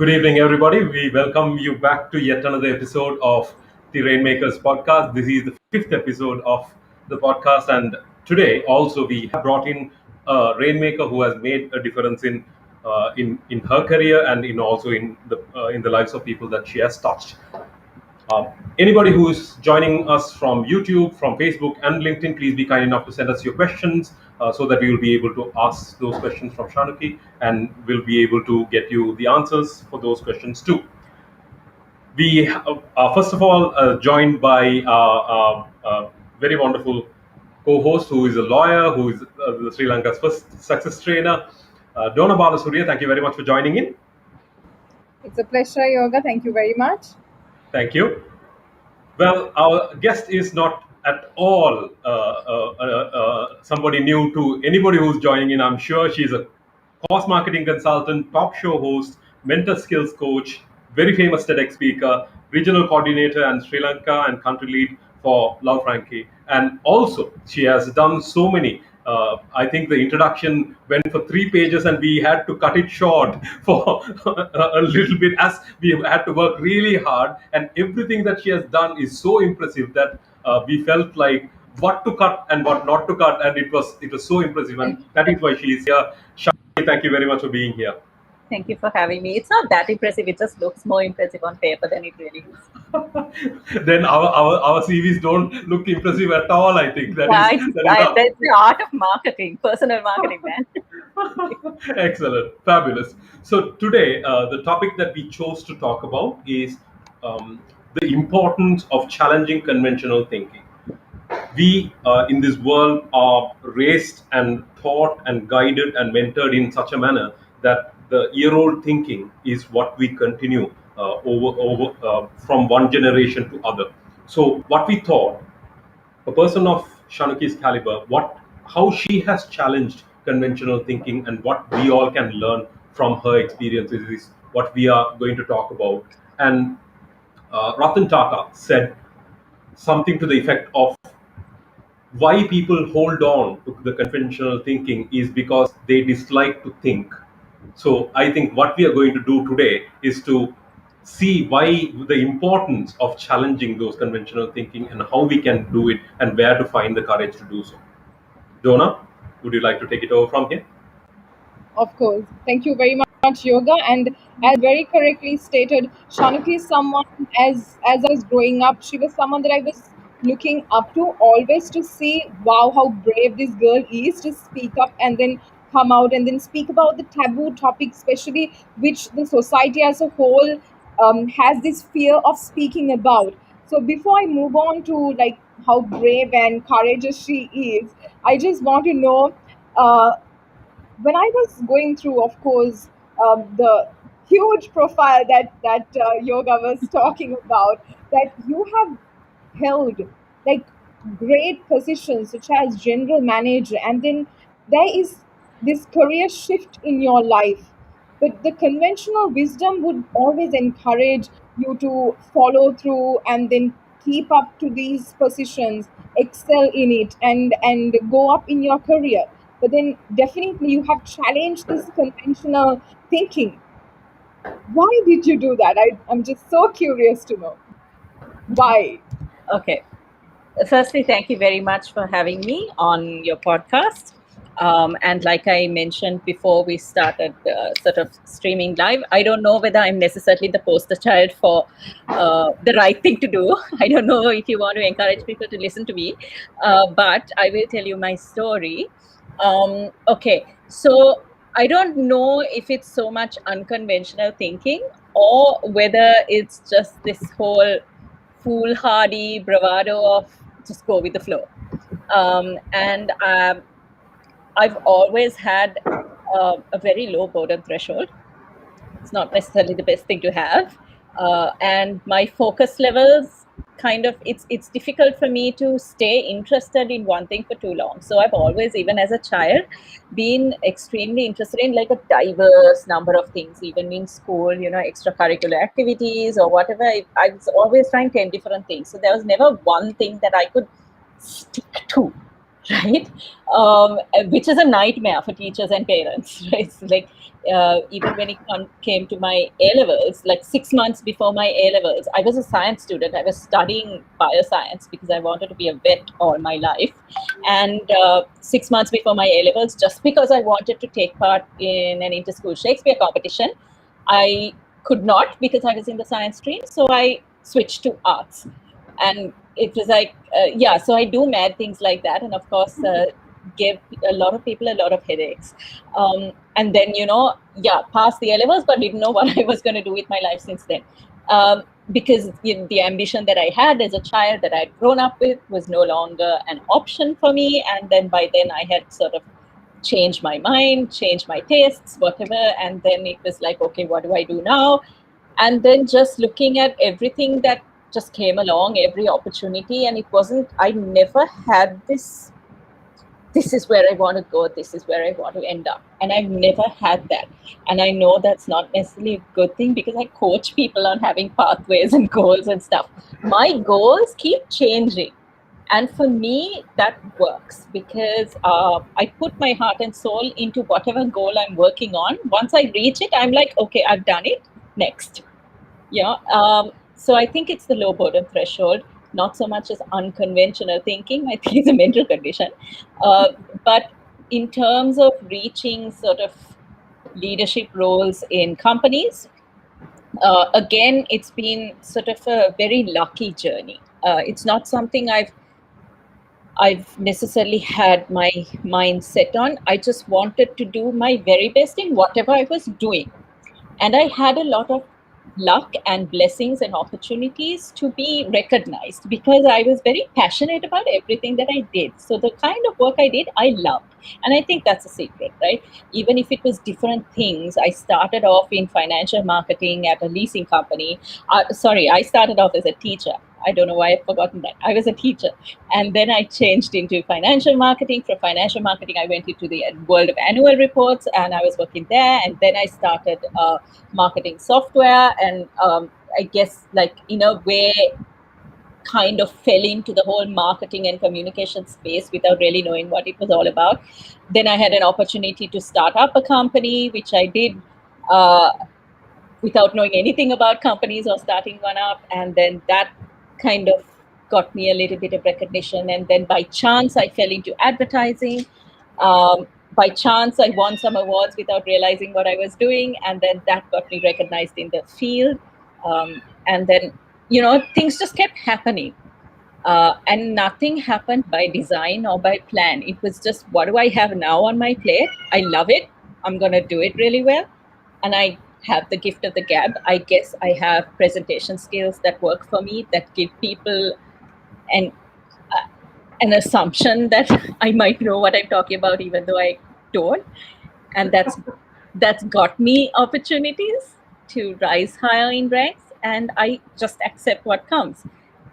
Good evening, everybody. We welcome you back to yet another episode of the Rainmakers podcast. This is the fifth episode of the podcast, and today also we have brought in a rainmaker who has made a difference in her career and in the lives of people that she has touched. Uh, Anybody who is joining us from YouTube, from Facebook, and LinkedIn, please be kind enough to send us your questions so that we will be able to ask those questions from Shanuki and we'll be able to get you the answers for those questions too. We are first of all joined by very wonderful co-host who is a lawyer, who is the Sri Lanka's first success trainer, Dona Balasuriya. Thank you very much for joining in. It's a pleasure, Yoga. Thank you very much. Thank you. Well, our guest is not at all somebody new to anybody who's joining in. I'm sure she's a course marketing consultant, talk show host, mentor skills coach, very famous TEDx speaker, regional coordinator, and Sri Lanka and country lead for Love Frankie. And also, she has done so many. I think the introduction went for 3 pages, and we had to cut it short for a little bit as we had to work really hard. And everything that she has done is so impressive that we felt like what to cut and what not to cut, and it was so impressive, and that is why she is here. Shani, thank you very much for being here. Thank you for having me. It's not that impressive. It just looks more impressive on paper than it really is. Then our CVs don't look impressive at all. I think that's the art of marketing, personal marketing, man. Excellent, fabulous. So today, the topic that we chose to talk about is the importance of challenging conventional thinking. We in this world are raised and taught and guided and mentored in such a manner that the year-old thinking is what we continue from one generation to other. So what we thought, a person of Shanuki's caliber, how she has challenged conventional thinking and what we all can learn from her experiences is what we are going to talk about. And Ratan Tata said something to the effect of why people hold on to the conventional thinking is because they dislike to think. So I think what we are going to do today is to see why the importance of challenging those conventional thinking and how we can do it and where to find the courage to do so. Donna, would you like to take it over from here? Of course. Thank you very much, Yoga. And as very correctly stated, Shanuki is someone, as I was growing up, she was someone that I was looking up to always to see, wow, how brave this girl is to speak up and then come out and then speak about the taboo topic, especially which the society as a whole has this fear of speaking about. So before I move on to like how brave and courageous she is, I just want to know when I was going through, of course, the huge profile that Yoga was talking about, that you have held like great positions such as general manager, and then there is this career shift in your life. But the conventional wisdom would always encourage you to follow through and then keep up to these positions, excel in it, and go up in your career. But then definitely you have challenged this conventional thinking. Why did you do that? I'm just so curious to know. Why? Okay. Firstly, thank you very much for having me on your podcast. And like I mentioned before we started sort of streaming live, I don't know whether I'm necessarily the poster child for the right thing to do. I don't know if you want to encourage people to listen to me, but I will tell you my story. Okay, so I don't know if it's so much unconventional thinking or whether it's just this whole foolhardy bravado of just go with the flow. And I've always had a very low boredom threshold. It's not necessarily the best thing to have. And my focus levels kind of, it's difficult for me to stay interested in one thing for too long. So I've always, even as a child, been extremely interested in like a diverse number of things, even in school, extracurricular activities or whatever. I was always trying 10 different things. So there was never one thing that I could stick to. right? Which is a nightmare for teachers and parents, right? So like, even when it came to my A levels, like 6 months before my A levels, I was a science student. I was studying bioscience because I wanted to be a vet all my life. And 6 months before my A levels, just because I wanted to take part in an inter-school Shakespeare competition, I could not because I was in the science stream. So I switched to arts. And it was like, yeah, so I do mad things like that. And of course, gave a lot of people a lot of headaches. And then, yeah, passed the A levels, but didn't know what I was going to do with my life since then. Because the ambition that I had as a child that I'd grown up with was no longer an option for me. And then by then I had sort of changed my mind, changed my tastes, whatever. And then it was like, okay, what do I do now? And then just looking at everything that just came along, every opportunity, and it wasn't, I never had this is where I want to go, this is where I want to end up. And I've never had that. And I know that's not necessarily a good thing because I coach people on having pathways and goals and stuff. My goals keep changing. And for me, that works because I put my heart and soul into whatever goal I'm working on. Once I reach it, I'm like, okay, I've done it. Next. Yeah. So I think it's the low boredom threshold, not so much as unconventional thinking. I think it's a mental condition. But in terms of reaching sort of leadership roles in companies, again, it's been sort of a very lucky journey. It's not something I've necessarily had my mind set on. I just wanted to do my very best in whatever I was doing. And I had a lot of luck and blessings and opportunities to be recognized because I was very passionate about everything that I did. So the kind of work I did, I loved. And I think that's a secret, right? Even if it was different things, I started off in financial marketing at a leasing company. Sorry, I started off as a teacher. I don't know why I've forgotten that. I was a teacher. And then I changed into financial marketing. From financial marketing, I went into the world of annual reports and I was working there. And then I started marketing software. And I guess, like, in a way, kind of fell into the whole marketing and communication space without really knowing what it was all about. Then I had an opportunity to start up a company, which I did without knowing anything about companies or starting one up. And then that kind of got me a little bit of recognition. And then by chance, I fell into advertising. By chance, I won some awards without realizing what I was doing. And then that got me recognized in the field. And then, things just kept happening. And nothing happened by design or by plan. It was just, what do I have now on my plate? I love it. I'm going to do it really well. And I have the gift of the gab. I guess I have presentation skills that work for me, that give people an an assumption that I might know what I'm talking about, even though I don't. And that's got me opportunities to rise higher in ranks, and I just accept what comes.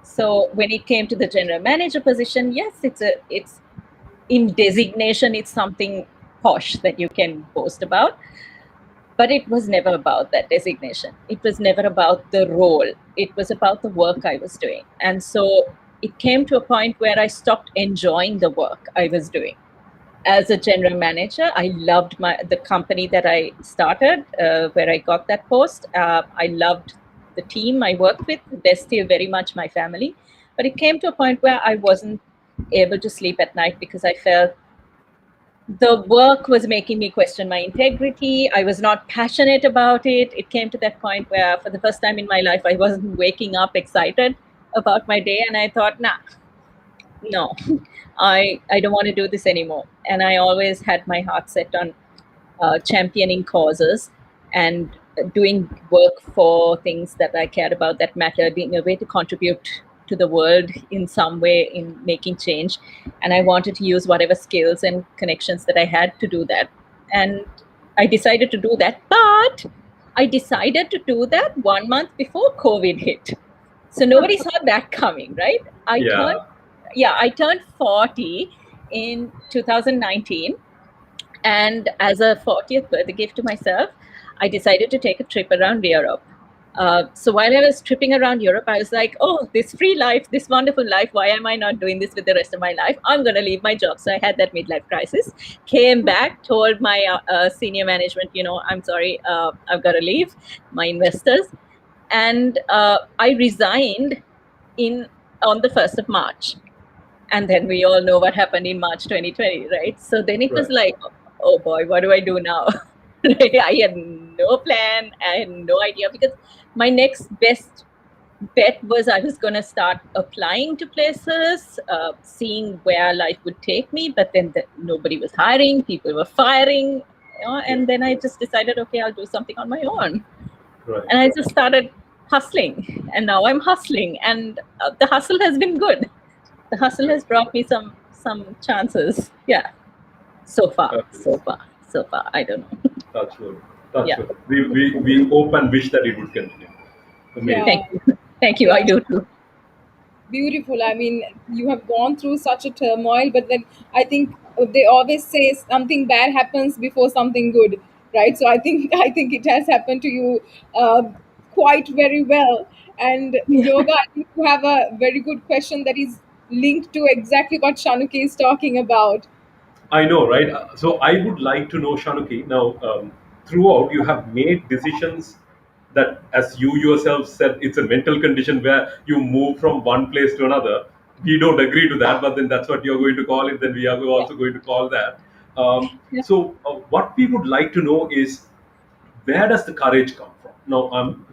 So when it came to the general manager position, yes, it's in designation, it's something posh that you can boast about. But it was never about that designation. It was never about the role. It was about the work I was doing. And so it came to a point where I stopped enjoying the work I was doing. As a general manager, I loved the company that I started, where I got that post. I loved the team I worked with. They're still very much my family. But it came to a point where I wasn't able to sleep at night because I felt the work was making me question my integrity. I was not passionate about it. It came to that point where, for the first time in my life, I wasn't waking up excited about my day. And I thought, nah, no, I don't want to do this anymore. And I always had my heart set on championing causes and doing work for things that I cared about, that mattered, in a way to contribute to the world in some way, in making change. And I wanted to use whatever skills and connections that I had to do that. And I decided to do that. But I decided to do that 1 month before COVID hit. So nobody saw that coming, right? Yeah. I turned 40 in 2019. And as a 40th birthday gift to myself, I decided to take a trip around Europe. So while I was tripping around Europe, I was like, oh, this free life, this wonderful life, why am I not doing this with the rest of my life? I'm going to leave my job. So I had that midlife crisis, came back, told my senior management, I'm sorry, I've got to leave, my investors. And I resigned in on the 1st of March. And then we all know what happened in March 2020, right? So then it was Right. like, oh boy, what do I do now? I had no plan. I had no idea because my next best bet was I was going to start applying to places, seeing where life would take me. But then nobody was hiring, people were firing. Yeah. And then I just decided, okay, I'll do something on my own. Right. And I just started hustling. And now I'm hustling. And the hustle has been good. The hustle Right. has brought me some chances. Yeah. So far, so Fabulous. far, so far. I don't know. Touch wood. Touch Yeah. wood. We hope and wish that it would continue. Amazing. Thank Yeah, you. Thank you. I yeah. do too. Beautiful. I mean, you have gone through such a turmoil, but then I think they always say something bad happens before something good, right? So I think I think it has happened to you uh, quite very well. And Yeah. yoga, I think you have a very good question that is linked to exactly what Shanuki is talking about. I know, right? So I would like to know, Shanuki. Now, throughout, you have made decisions that, as you yourself said, it's a mental condition where you move from one place to another. We don't agree to that, but then that's what you're going to call it. Then we are Yeah, also going to call that. Yeah. What we would like to know is, where does the courage come from? Now,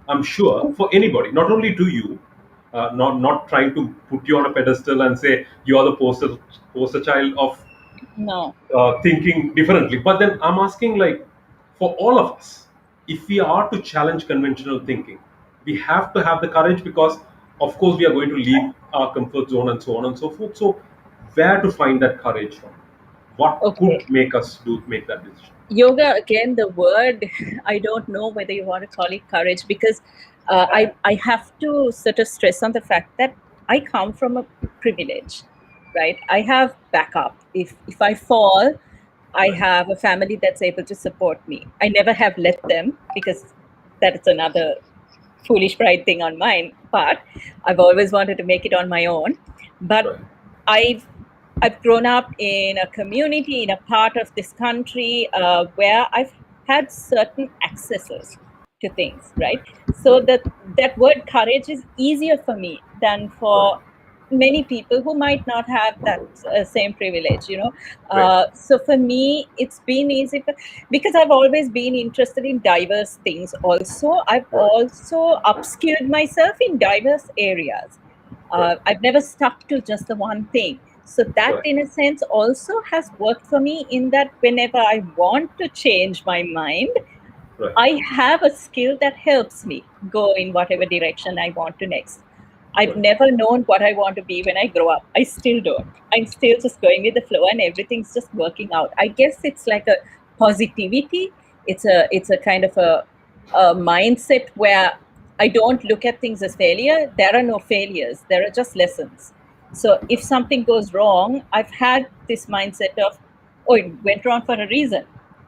I'm sure for anybody, not only to you, not trying to put you on a pedestal and say you are the poster child of No. thinking differently. But then I'm asking, like, for all of us, if we are to challenge conventional thinking, we have to have the courage because, of course, we are going to leave our comfort zone and so on and so forth. So, where to find that courage from? What Okay. could make us make that decision? Yoga again. The word. I don't know whether you want to call it courage because I have to sort of stress on the fact that I come from a privilege, right? I have backup. If I fall, I Right, have a family that's able to support me. I never have let them because that is another foolish pride thing on mine. But I've always wanted to make it on my own. But right, I've I've grown up in a community, in a part of this country where I've had certain accesses to things, right? So right, that word courage is easier for me than right, for many people who might not have that same privilege, right, so for me it's been easy because I've always been interested in diverse things. Also, I've right, also upskilled myself in diverse areas. right, I've never stuck to just the one thing. So that, right, in a sense, also has worked for me in that whenever I want to change my mind, right, I have a skill that helps me go in whatever direction I want to next. I've right, never known what I want to be when I grow up. I still don't. I'm still just going with the flow and everything's just working out. I guess it's like a positivity. It's a kind of a mindset where I don't look at things as failure. There are no failures. There are just lessons. So if something goes wrong, I've had this mindset of, oh, it went wrong for a reason.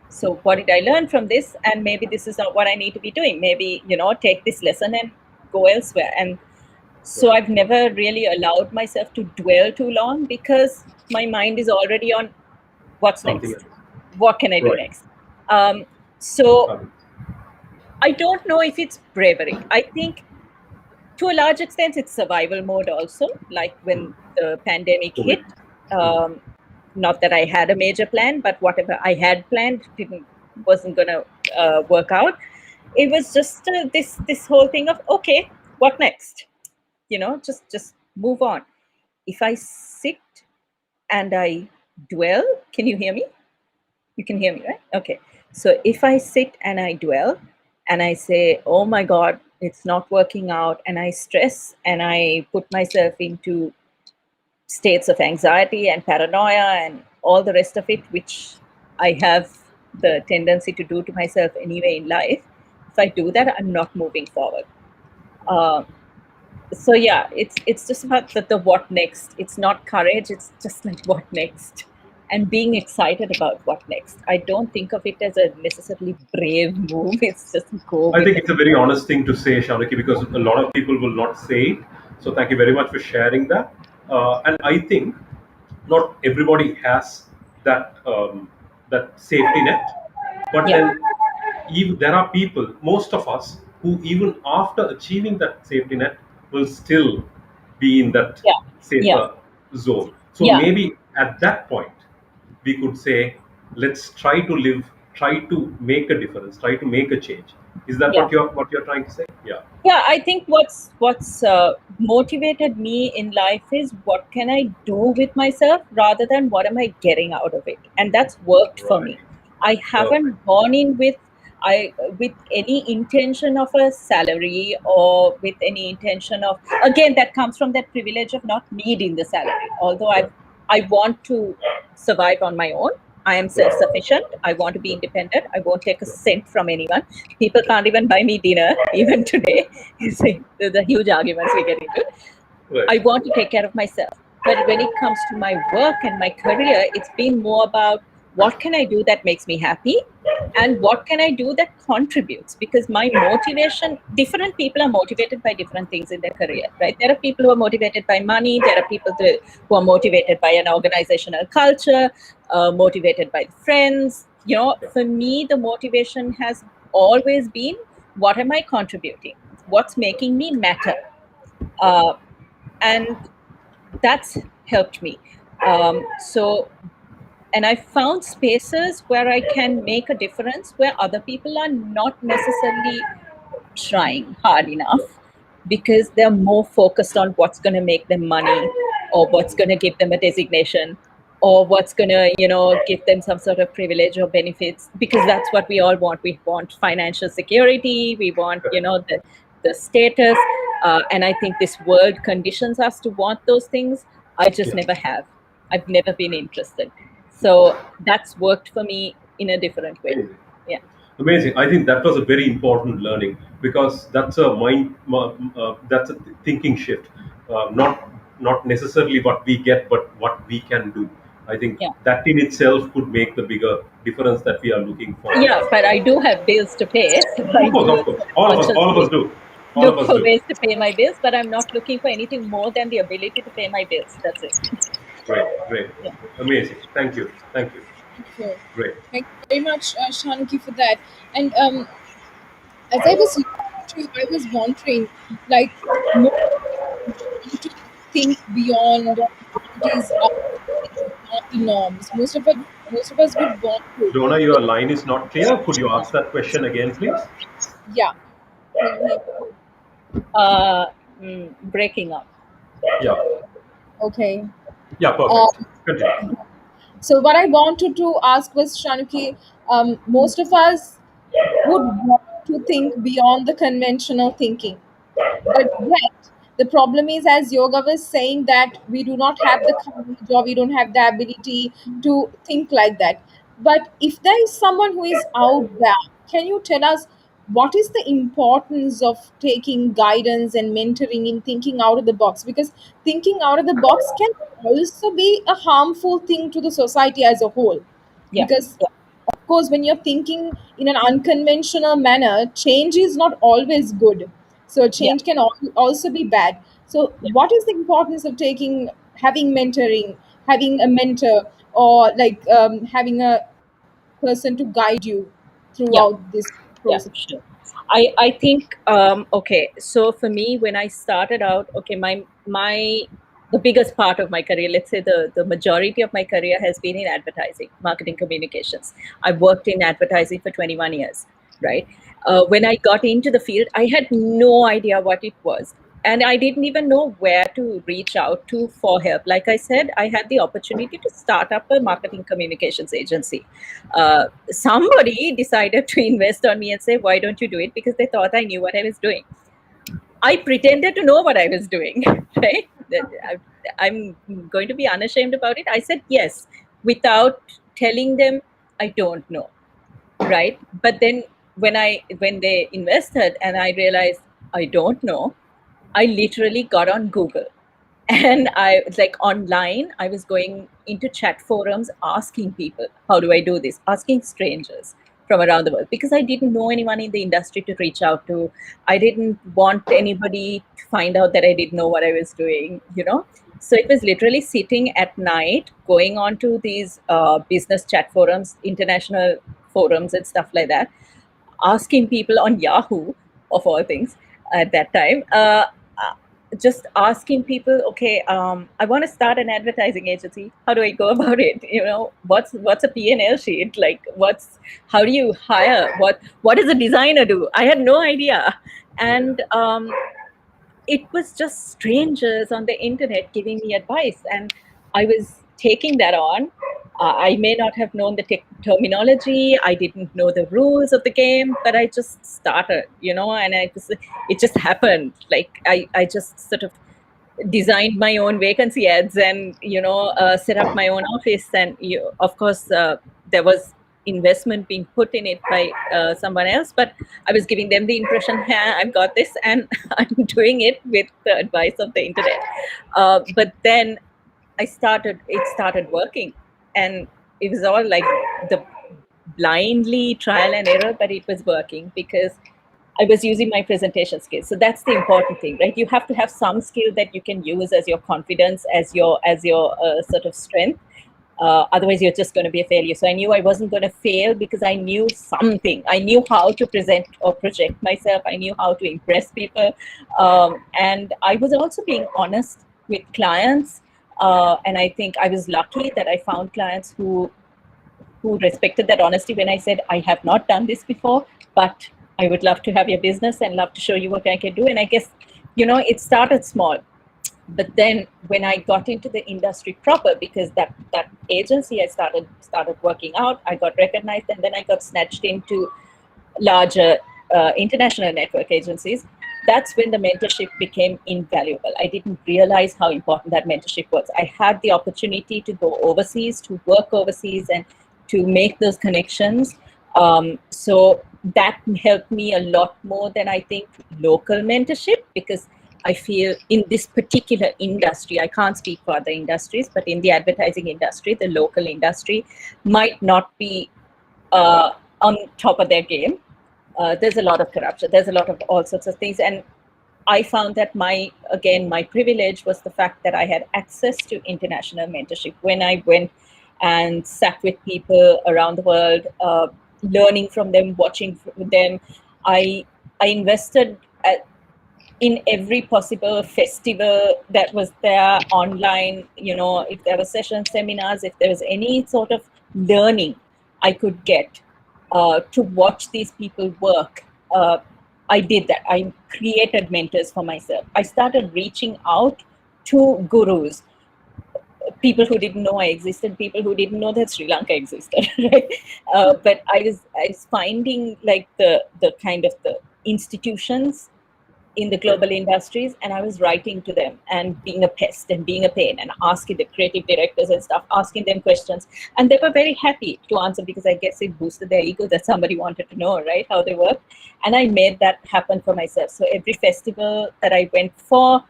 So what did I learn from this? And maybe this is not what I need to be doing. Maybe, take this lesson and go elsewhere. And so right. I've never really allowed myself to dwell too long because my mind is already on what's Something next? else. What can I do Right. next? So Fabulous. I don't know if it's bravery. I think to a large extent it's survival mode also, like when the pandemic COVID. hit. Um, Not that I had a major plan, but whatever I had planned wasn't gonna work out. It was just this whole thing of, okay, what next? Just move on. If I sit and I dwell, can you hear me? You can hear me, right? Okay. So if I sit and I dwell and I say, oh my God, it's not working out, and I stress and I put myself into states of anxiety and paranoia and all the rest of it, which I have the tendency to do to myself anyway in life, if I do that, I'm not moving forward. Uh, so yeah, it's just about the what next. It's not courage. It's just like what next. and being excited about what next. I don't think of it as a necessarily brave move. It's just go I with think it. it's a very honest thing to say, Shanuki, because a lot of people will not say it. So thank you very much for sharing that. And I think not everybody has that safety net, but Yeah, then even there are people, most of us, who even after achieving that safety net will still be in that yeah, yeah, safer zone. So yeah, maybe at that point we could say, let's try to live, try to make a difference, try to make a change. Is that yeah. what you're trying to say? Yeah. Yeah, I think what's motivated me in life is what can I do with myself rather than what am I getting out of it, and that's worked for Right. me. I Perfect. haven't gone in with any intention of a salary or with any intention of, again, that comes from that privilege of not needing the salary. Although Right. I want to survive on my own. I am Right. self-sufficient. I want to be Right. independent. I won't take a Right. cent from anyone. People can't even buy me dinner, even today. You see, the huge arguments we get into. Right. I want to take care of myself. But when it comes to my work and my career, it's been more about what can I do that makes me happy and what can I do that contributes. Because my motivation, different people are motivated by different things in their career, right? There are people who are motivated by money, there are people who are motivated by an organizational culture, motivated by friends. Yeah. For me, the motivation has always been what am I contributing? What's making me matter? Uh, and that's helped me. So, and I found spaces where I can make a difference where other people are not necessarily trying hard enough because they're more focused on what's going to make them money or what's going to give them a designation or what's going to give them some sort of privilege or benefits, because that's what we all want. We want financial security, we want Correct. the status, and I think this world conditions us to want those things. I just Yeah. never have. I've never been interested, so that's worked for me in a different way. Amazing. Yeah. Amazing. I think that was a very important learning, because that's a that's a thinking shift. Not necessarily what we get, but what we can do. I think Yeah. that in itself could make the bigger difference that we are looking for. Yeah, but I do have bills to pay, so I do Of course, sort of all of us consciously do, all of look us for do. ways to pay my bills, but I'm not looking for anything more than the ability to pay my bills. That's it. Great, great, Yeah. amazing. Thank you, thank you. Sure. Great. Thank you very much, Shanuki, for that. And as I was listening to you, I was wondering, like, most want to think beyond what is out there, beyond the norms. Most of us would want to. Donna, your line is not clear. Could you ask that question again, please? Yeah. Can you hear me? Uh, Breaking up. Yeah, Okay. yeah, Um, perfect. Continue. so what I wanted to ask was, Shanuki, most of us would want to think beyond the conventional thinking. But yet, the problem is, as Yoga was saying, that we do not have the courage or we don't have the ability to think like that. But if there is someone who is out there, can you tell us what is the importance of taking guidance and mentoring in thinking out of the box? Because thinking out of the box can also be a harmful thing to the society as a whole. Yeah. Because Yeah. of course, when you're thinking in an unconventional manner, change is not always good. So Yeah. change can also be bad. So Yeah. what is the importance of having mentoring, having a mentor, or like having a person to guide you Yeah. throughout this Yeah, process? sure. I think okay. So for me, when I started out, okay, my the biggest part of my career, let's say the majority of my career has been in advertising, marketing communications. I've worked in advertising for 21 years, right? When I got into the field, I had no idea what it was. And I didn't even know where to reach out to for help. Like I said, I had the opportunity to start up a marketing communications agency. Somebody decided to invest on me and say, why don't you do it? Because they thought I knew what I was doing. I pretended to know what I was doing, right? I'm going to be unashamed about it. I said yes without telling them I don't know, right? But then when they invested and I realized I don't know, I literally got on Google And I was like online, I was going into chat forums asking people, how do I do this? Asking strangers from around the world because I didn't know anyone in the industry to reach out to. I didn't want anybody to find out that I didn't know what I was doing, you know. So it was literally sitting at night, going on to these business chat forums, international forums, and stuff like that, asking people on Yahoo, of all things, at that time, just asking people, okay, I want to start an advertising agency. How do I go about it? You know, what's a P&L sheet? Like, how do you hire? What does a designer do? I had no idea, and it was just strangers on the internet giving me advice, and I was taking that on. I may not have known the terminology, I didn't know the rules of the game, but I just started, you know, and it just happened. Like I just sort of designed my own vacancy ads and, you know, set up my own office, and of course there was investment being put in it by someone else, but I was giving them the impression, yeah, I've got this, and I'm doing it with the advice of the internet. But then it started working, and it was all like the blindly trial and error, but it was working because I was using my presentation skills. So that's the important thing, right? You have to have some skill that you can use as your confidence, as your sort of strength. Otherwise, you're just going to be a failure. So I knew I wasn't going to fail because I knew something. I knew how to present or project myself. I knew how to impress people, and I was also being honest with clients. And I think I was lucky that I found clients who respected that honesty when I said, I have not done this before, but I would love to have your business and love to show you what I can do. And I guess, you know, it started small. But then when I got into the industry proper, because that agency I started working out, I got recognized, and then I got snatched into larger international network agencies. That's when the mentorship became invaluable. I didn't realize how important that mentorship was. I had the opportunity to go overseas, to work overseas, and to make those connections. So that helped me a lot more than I think local mentorship, because I feel in this particular industry, I can't speak for other industries, but in the advertising industry, the local industry might not be on top of their game. There's a lot of corruption. There's a lot of all sorts of things. And I found that my privilege was the fact that I had access to international mentorship. When I went and sat with people around the world, learning from them, watching them, I invested in every possible festival that was there online. You know, if there were sessions, seminars, if there was any sort of learning I could get to watch these people work, I did that. I created mentors for myself. I started reaching out to gurus, people who didn't know I existed, people who didn't know that Sri Lanka existed, right? But I was finding like the kind of the institutions in the global industries, and I was writing to them and being a pest and being a pain and asking the creative directors and stuff, asking them questions, and they were very happy to answer because I guess it boosted their ego that somebody wanted to know, right, how they work. And I made that happen for myself. So every festival that I went for,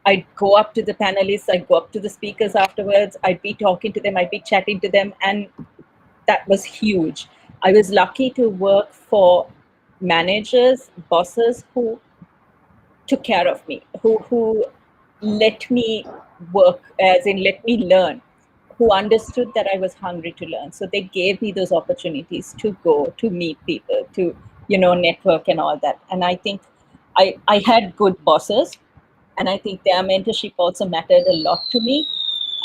I'd go up to the panelists, I'd go up to the speakers afterwards, I'd be talking to them, I'd be chatting to them, and that was huge. I was lucky to work for managers, bosses who took care of me, who let me work, as in let me learn, who understood that I was hungry to learn. So they gave me those opportunities to go, to meet people, to, you know, network and all that. And I think I had good bosses, and I think their mentorship also mattered a lot to me.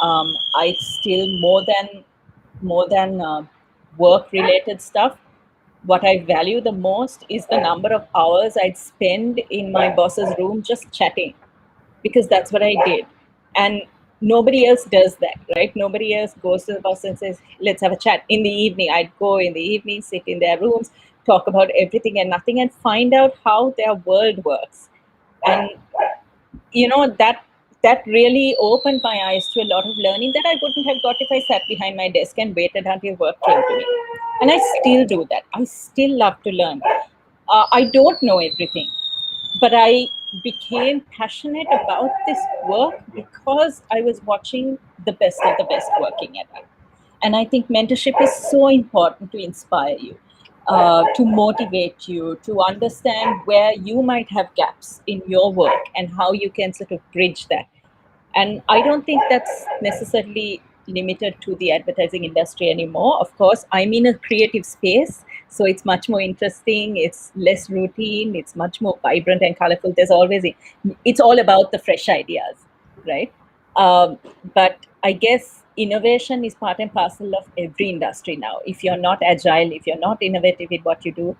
I still more than work related stuff, what I value the most is the number of hours I'd spend in my boss's room just chatting, because that's what I did. And nobody else does that, right? Nobody else goes to the boss and says, let's have a chat in the evening. I'd go in the evening, sit in their rooms, talk about everything and nothing, and find out how their world works. And you know, that really opened my eyes to a lot of learning that I wouldn't have got if I sat behind my desk and waited until work came to me. And I still do that. I still love to learn. I don't know everything. But I became passionate about this work because I was watching the best of the best working at it. And I think mentorship is so important to inspire you, to motivate you, to understand where you might have gaps in your work and how you can sort of bridge that. And I don't think that's necessarily limited to the advertising industry anymore. Of course, I'm in a creative space, so it's much more interesting, it's less routine, it's much more vibrant and colorful. It's all about the fresh ideas, right? um, but I guess innovation is part and parcel of every industry now. If you're not agile, if you're not innovative in what you do,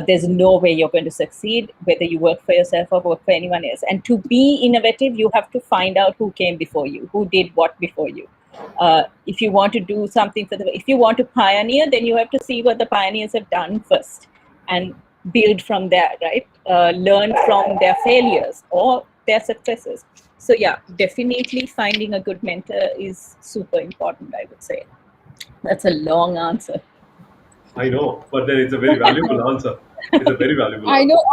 there's no way you're going to succeed, whether you work for yourself or work for anyone else. And to be innovative, you have to find out who came before you, who did what before you. If you want to do something if you want to pioneer, then you have to see what the pioneers have done first and build from there, right? Learn from their failures or their successes. So yeah, definitely finding a good mentor is super important, I would say. That's a long answer. I know, but then it's a very valuable answer. It's a very valuable I answer. know.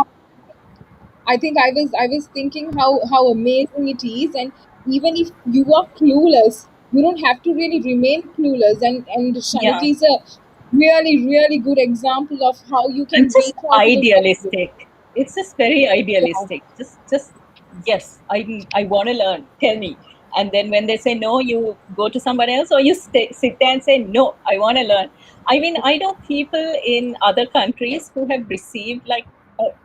I think I was thinking how amazing it is, and even if you are clueless, you don't have to really remain clueless. And Yeah, Shanuki is a really good example of how you I'm can just reach out to the right. idealistic. It's just very Yeah. idealistic. Just yes, I want to learn. Tell me. And then when they say no, you go to somebody else, or you sit there and say no. I want to learn. I mean, I know people in other countries who have received like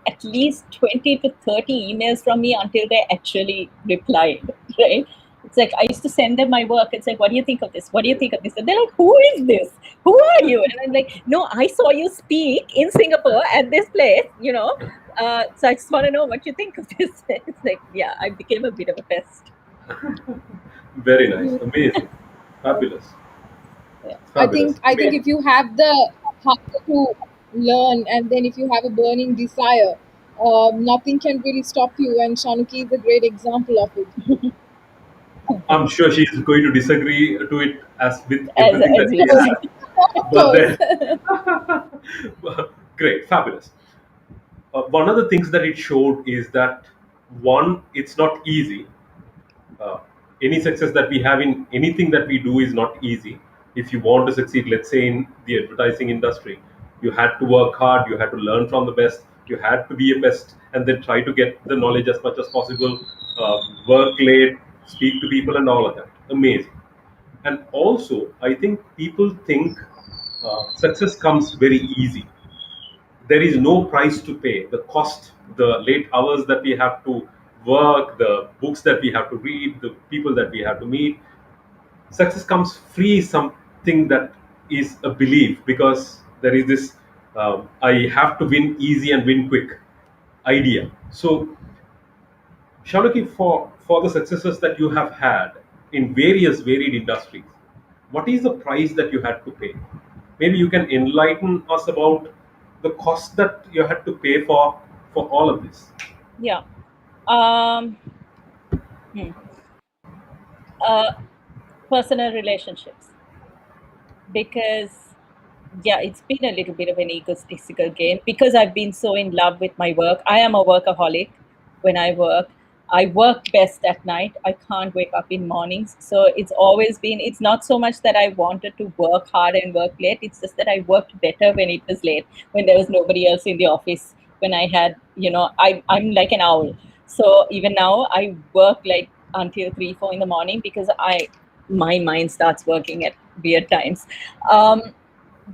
at least 20 to 30 emails from me until they actually replied. Right? It's like I used to send them my work and say, "What do you think of this? What do you think of this?" And they're like, "Who is this? Who are you?" And I'm like, "No, I saw you speak in Singapore at this place, you know. So I just want to know what you think of this." It's like, yeah, I became a bit of a pest. Very nice. Amazing. Fabulous. Yeah. Fabulous. I think Amazing. if you have the hunger to learn, and then if you have a burning desire, nothing can really stop you. And Shanuki is a great example of it. I'm sure she's going to disagree to it as with as everything that as she usual. has. Of But course. then, great, fabulous. One of the things that it showed is that one, it's not easy. uh, any success that we have in anything that we do is not easy. If you want to succeed, let's say in the advertising industry, you had to work hard, you had to learn from the best, you had to be a best, and then try to get the knowledge as much as possible, work late, speak to people, and all of that. Amazing. And also, I think people think success comes very easy. There is no price to pay. The cost, the late hours that we have to work, the books that we have to read, the people that we have to meet, success comes free is something that is a belief, because there is this I have to win easy and win quick idea. So Shanuki, for the successes that you have had in various varied industries, what is the price that you had to pay? Maybe you can enlighten us about the cost that you had to pay for all of this. Yeah. Um, hmm. uh, Personal relationships, because yeah, it's been a little bit of an egotistical game because I've been so in love with my work. I am a workaholic. When I work best at night. I can't wake up in mornings. So it's always been, it's not so much that I wanted to work hard and work late. It's just that I worked better when it was late, when there was nobody else in the office, when I had, I'm like an owl. So even now I work like until 3, 4 in the morning because my mind starts working at weird times. Um,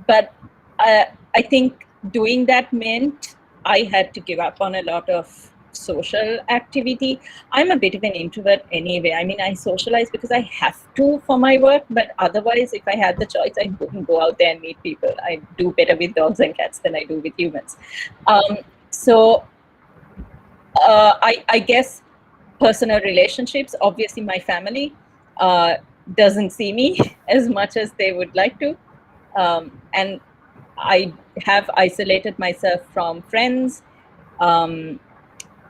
but I think doing that meant I had to give up on a lot of social activity. I'm a bit of an introvert anyway. I mean, I socialize because I have to for my work, but otherwise, if I had the choice, I wouldn't go out there and meet people. I do better with dogs and cats than I do with humans. So I guess personal relationships, obviously, my family doesn't see me as much as they would like to. And I have isolated myself from friends. Um,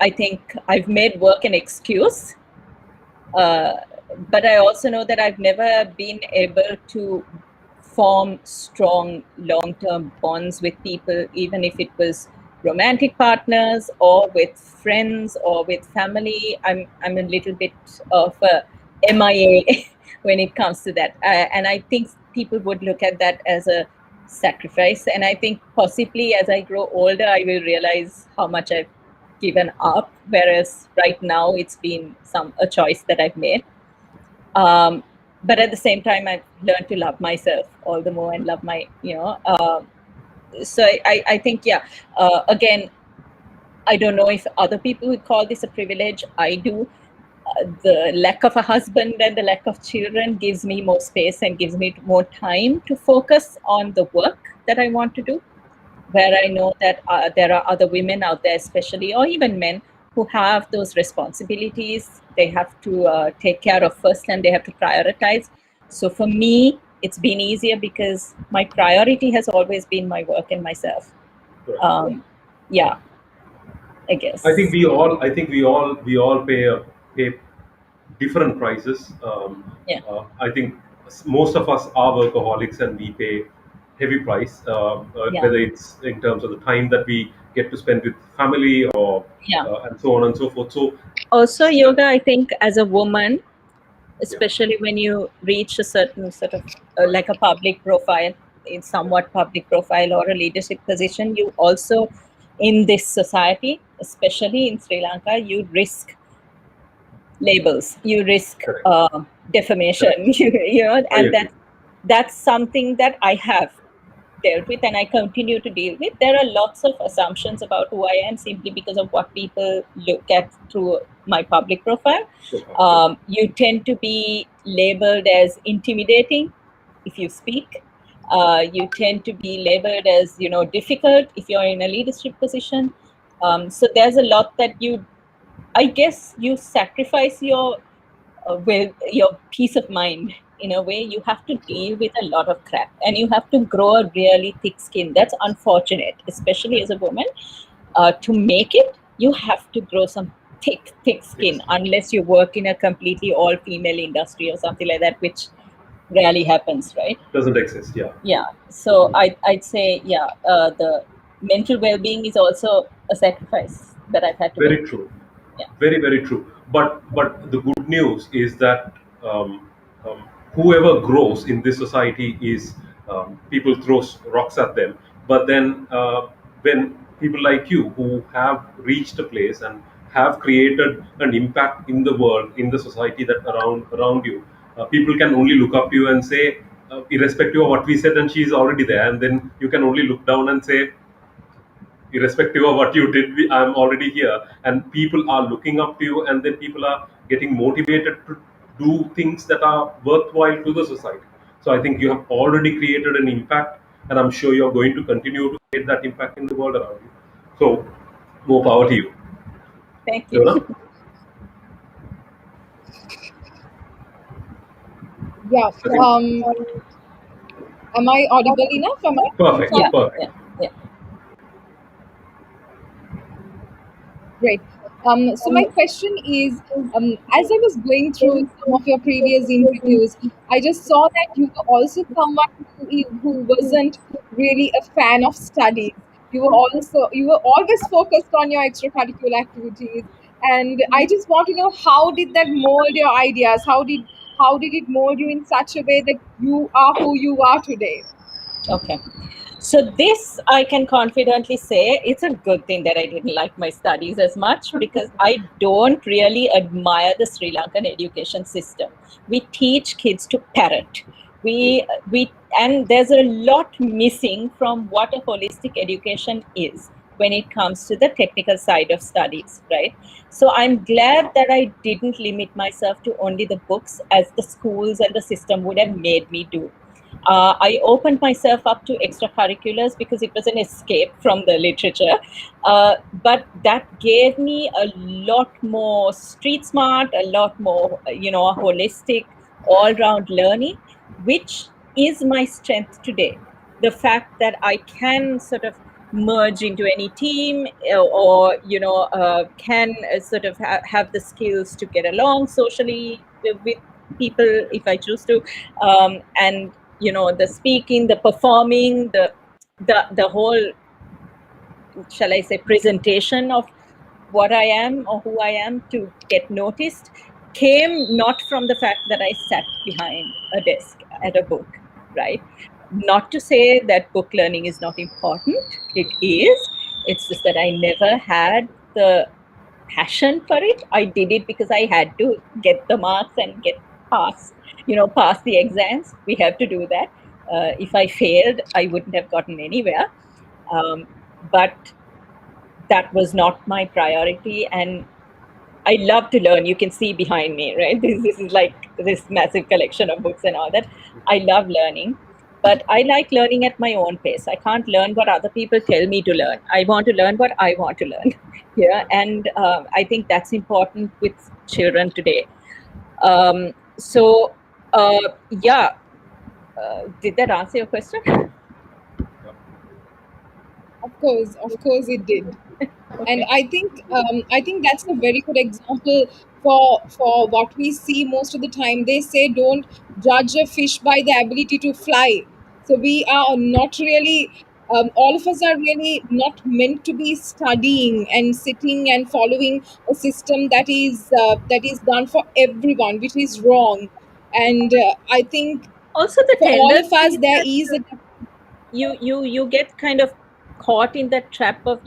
I think I've made work an excuse, uh, but I also know that I've never been able to form strong long-term bonds with people, even if it was romantic partners or with friends or with family. I'm a little bit of a MIA when it comes to that, and I think people would look at that as a sacrifice. And I think possibly as I grow older, I will realize how much I've given up. Whereas right now, it's been a choice that I've made. But at the same time, I've learned to love myself all the more and love my, so I think, yeah, again, I don't know if other people would call this a privilege. I do. The lack of a husband and the lack of children gives me more space and gives me more time to focus on the work that I want to do, where I know that there are other women out there, especially, or even men, who have those responsibilities they have to take care of first, and they have to prioritize. So for me, it's been easier because my priority has always been my work and myself. Correct. Yeah, I guess. I think we all pay different prices. Yeah, I think most of us are workaholics and we pay heavy price, yeah, whether it's in terms of the time that we get to spend with family or yeah. and so on and so forth. So Also, yoga, I think, as a woman, yeah, especially when you reach a certain sort of like a public profile, in somewhat public profile or a leadership position, you also, in this society, especially in Sri Lanka, you risk labels, you risk correct, defamation, correct. I and agree. that's something that I have dealt with and I continue to deal with. There are lots of assumptions about who I am simply because of what people look at through my public profile. So, You tend to be labeled as intimidating if you speak. You tend to be labeled as, difficult if you're in a leadership position. So there's a lot that I guess you sacrifice your peace of mind. In a way, you have to deal with a lot of crap, and you have to grow a really thick skin. That's unfortunate, especially as a woman. To make it, you have to grow some thick skin, yes, unless you work in a completely all-female industry or something like that, which rarely happens, right? doesn't exist. Yeah. Yeah. So I'd say, yeah, the mental well-being is also a sacrifice that I've had to make. Very true. Yeah. Very true. But the good news is that whoever grows in this society is people throw rocks at them. But then when people like you who have reached a place and have created an impact in the world, in the society that around you, people can only look up to you and say, irrespective of what we said, and she is already there. And then you can only look down and say, irrespective of what you did, I'm already here, and people are looking up to you, and then people are getting motivated to do things that are worthwhile to the society. So I think you have already created an impact, and I'm sure you're going to continue to create that impact in the world around you. So more power to you. Thank you. Yona? Yeah. I think Am I audible enough? Am I coming perfect, Yeah, from? perfect. yeah, yeah. Great. So my question is, as I was going through some of your previous interviews, I just saw that you were also someone who wasn't really a fan of studies. You were always focused on your extracurricular activities, and I just want to know, how did that mold your ideas? How did it mold you in such a way that you are who you are today? Okay. So this I can confidently say it's a good thing that I didn't like my studies as much, because I don't really admire the Sri Lankan education system. We teach kids to parrot. We and there's a lot missing from what a holistic education is when it comes to the technical side of studies, right? So I'm glad that I didn't limit myself to only the books as the schools and the system would have made me do. I opened myself up to extracurriculars because it was an escape from the literature. But that gave me a lot more street smart, a lot more, a holistic, all round learning, which is my strength today. The fact that I can sort of merge into any team, or can sort of have the skills to get along socially with people if I choose to, and the speaking, the performing, the whole shall I say, presentation of what I am or who I am to get noticed came not from the fact that I sat behind a desk at a book, right? Not to say that book learning is not important, it is. It's just that I never had the passion for it. I did it because I had to get the marks and get pass, pass the exams. We have to do that. If I failed, I wouldn't have gotten anywhere. But that was not my priority, and I love to learn. You can see behind me, right? This is like this massive collection of books and all that. I love learning, but I like learning at my own pace. I can't learn what other people tell me to learn. I want to learn what I want to learn. Yeah, and I think that's important with children today. So, yeah, did that answer your question? Of course, it did. And Okay. I think that's a very good example for what we see most of the time. They say don't judge a fish by the ability to fly. So we are not really, all of us are really not meant to be studying and sitting and following a system that is done for everyone, which is wrong. And I think Also, the for all of tendency us is there that is a you get kind of caught in that trap of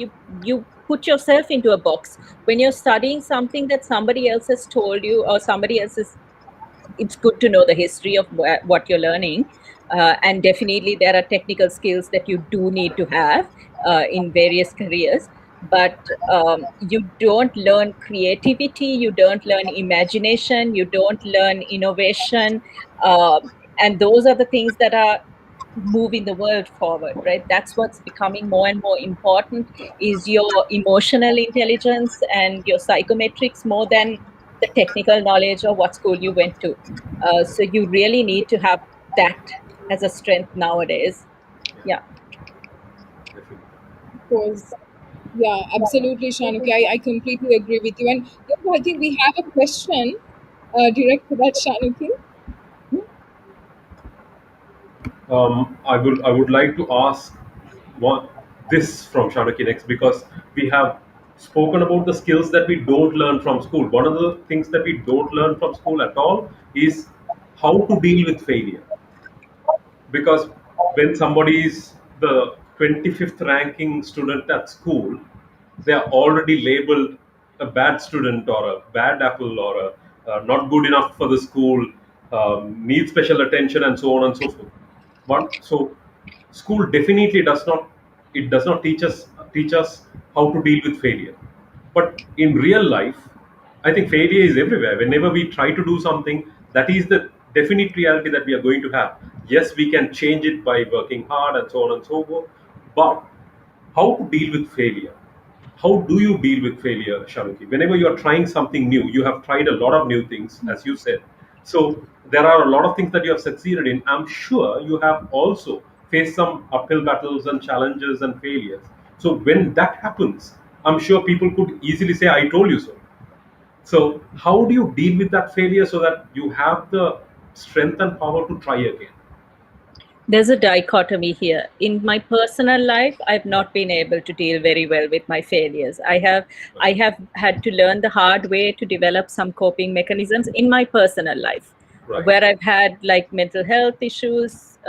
you put yourself into a box when you're studying something that somebody else has told you, or somebody else is. It's good to know the history of what you're learning, and definitely there are technical skills that you do need to have in various careers, but you don't learn creativity, you don't learn imagination, you don't learn innovation, and those are the things that are moving the world forward, right? That's what's becoming more and more important, is your emotional intelligence and your psychometrics more than the technical knowledge or what school you went to. So you really need to have that as a strength nowadays. Yeah. Definitely. course. Yeah, absolutely, Shanuki. I completely agree with you. And yeah, I think we have a question direct to that, Shanuki. I would like to ask what this from Shanuki next, because we have spoken about the skills that we don't learn from school. One of the things that we don't learn from school at all is how to deal with failure. Because when somebody is the 25th ranking student at school, they are already labeled a bad student or a bad apple or a not good enough for the school, needs special attention, and so on and so forth. So school definitely does not teach us how to deal with failure. But in real life, I think failure is everywhere. Whenever we try to do something, that is the definite reality that we are going to have. Yes, we can change it by working hard and so on and so forth. But how to deal with failure? How do you deal with failure, Shanuki? Whenever you are trying something new, you have tried a lot of new things, as you said. So there are a lot of things that you have succeeded in. I'm sure you have also faced some uphill battles and challenges and failures. So when that happens, I'm sure people could easily say, I told you so. So how do you deal with that failure so that you have the strength and power to try again? There's a dichotomy here. In my personal life, I've not been able to deal very well with my failures. I have had to learn the hard way to develop some coping mechanisms in my personal life, Right. where I've had like mental health issues,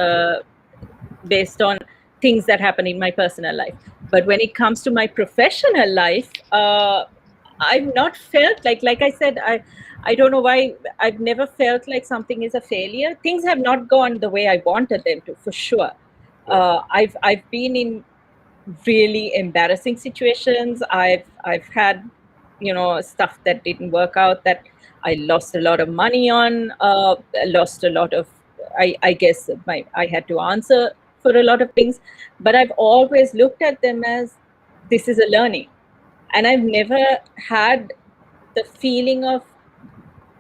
based on things that happen in my personal life. But when it comes to my professional life, I've not felt like I said, I don't know why I've never felt like something is a failure. Things have not gone the way I wanted them to, for sure. Right. I've been in really embarrassing situations. I've had, stuff that didn't work out, that I lost a lot of money on, lost a lot of, I guess I had to answer for a lot of things, but I've always looked at them as, this is a learning. And I've never had the feeling of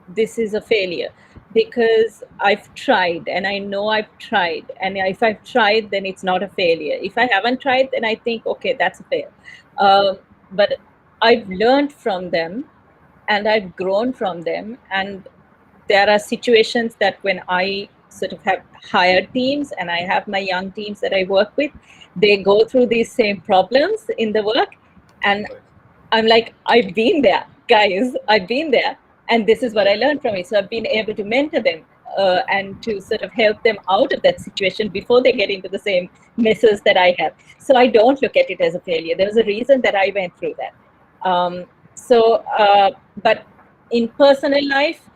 this is a failure, because I've tried and I know I've tried. And if I've tried, then it's not a failure. If I haven't tried, then I think, okay, that's a fail. But I've learned from them and I've grown from them. And there are situations that when I sort of have hired teams and I have my young teams that I work with, they go through these same problems in the work. And I'm like, I've been there, guys, I've been there. And this is what I learned from it. So I've been able to mentor them and to sort of help them out of that situation before they get into the same messes that I have. So I don't look at it as a failure. There was a reason that I went through that. But in personal life,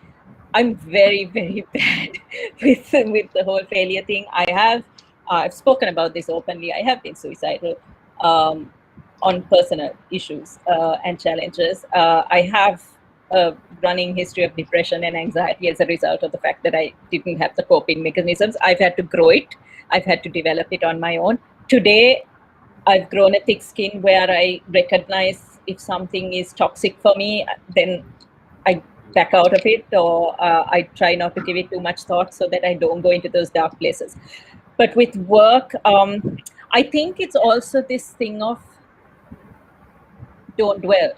I'm very, very bad with the whole failure thing. I've spoken about this openly. I have been suicidal on personal issues and challenges. I have a running history of depression and anxiety as a result of the fact that I didn't have the coping mechanisms. I've had to grow it. I've had to develop it on my own. Today, I've grown a thick skin where I recognize if something is toxic for me, then I back out of it, or I try not to give it too much thought so that I don't go into those dark places. But with work, I think it's also this thing of don't dwell,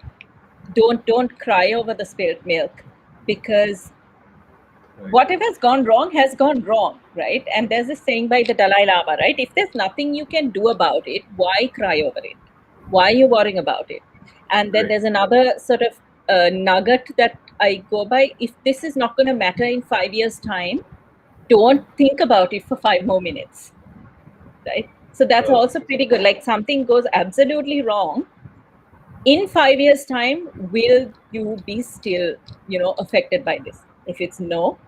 don't cry over the spilled milk, because whatever has gone wrong, right? And there's a saying by the Dalai Lama, right? If there's nothing you can do about it, why cry over it? Why are you worrying about it? And then there's another sort of nugget that I go by. If this is not going to matter in 5 years' time, don't think about it for 5 more minutes, right? So that's also pretty good. Like something goes absolutely wrong, in 5 years' time, will you be still, affected by this? If it's no,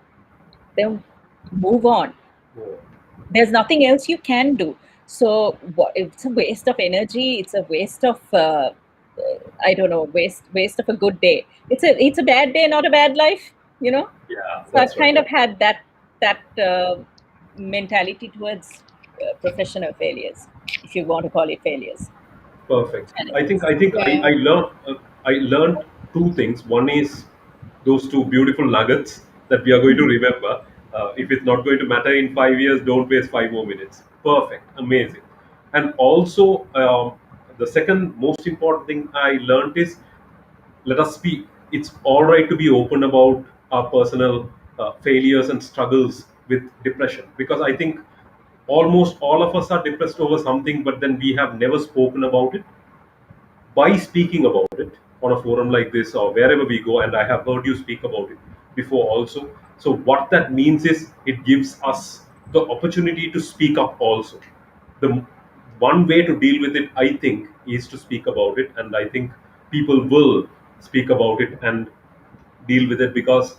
then move on. There's nothing else you can do. So it's a waste of energy. It's a waste of I don't know, waste of a good day. It's a bad day, not a bad life. Yeah. So I've kind of had that mentality towards professional failures, if you want to call it failures. Perfect. I think Yeah. I learned two things. One is those two beautiful nuggets that we are going to remember. If it's not going to matter in 5 years, don't waste 5 more minutes. Perfect, amazing. And also, the second most important thing I learned is, let us speak. It's all right to be open about our personal failures and struggles with depression, because I think almost all of us are depressed over something, but then we have never spoken about it. By speaking about it on a forum like this or wherever we go, and I have heard you speak about it before also. So what that means is it gives us the opportunity to speak up also. The one way to deal with it, I think, is to speak about it, and I think people will speak about it and deal with it, because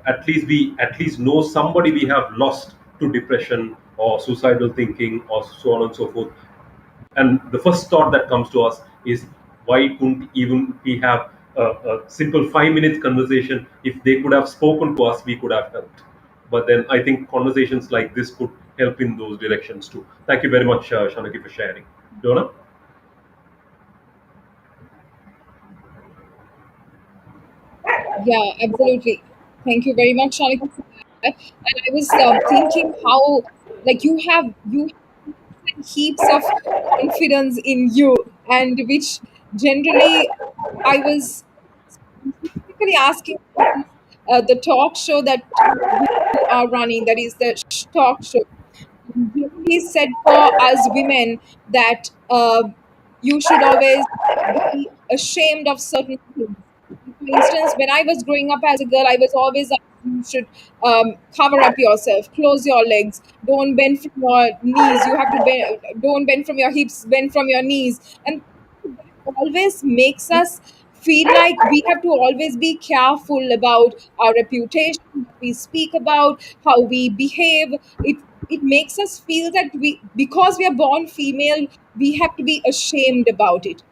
at least know somebody we have lost to depression or suicidal thinking or so on and so forth. And the first thought that comes to us is, why couldn't even we have a simple 5 minutes conversation? If they could have spoken to us, we could have helped. But then I think conversations like this could help in those directions too. Thank you very much, Shanuki, for sharing. Donna? Yeah, absolutely. Thank you very much, Shanika, for that. And I was thinking how, like, you have heaps of confidence in you, and which generally I was specifically asking about the talk show that you are running, that is the talk show. Generally said for us women that you should always be ashamed of certain things. For instance, when I was growing up as a girl, I was always asked, you should cover up yourself, close your legs, don't bend from your knees. You have to bend, don't bend from your hips, bend from your knees, and that always makes us feel like we have to always be careful about our reputation, what we speak about, how we behave. It makes us feel that we, because we are born female, we have to be ashamed about it.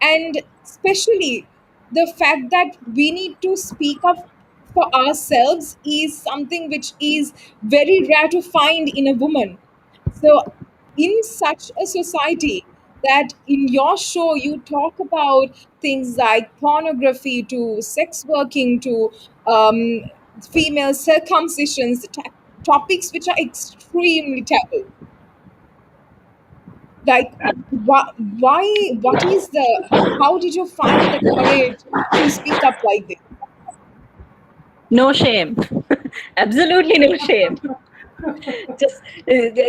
And especially the fact that we need to speak up for ourselves is something which is very rare to find in a woman. So in such a society, that in your show you talk about things like pornography to sex working to um, female circumcisions, topics which are extremely taboo, like what is the, how did you find the courage to speak up like this? No shame. Absolutely no shame. just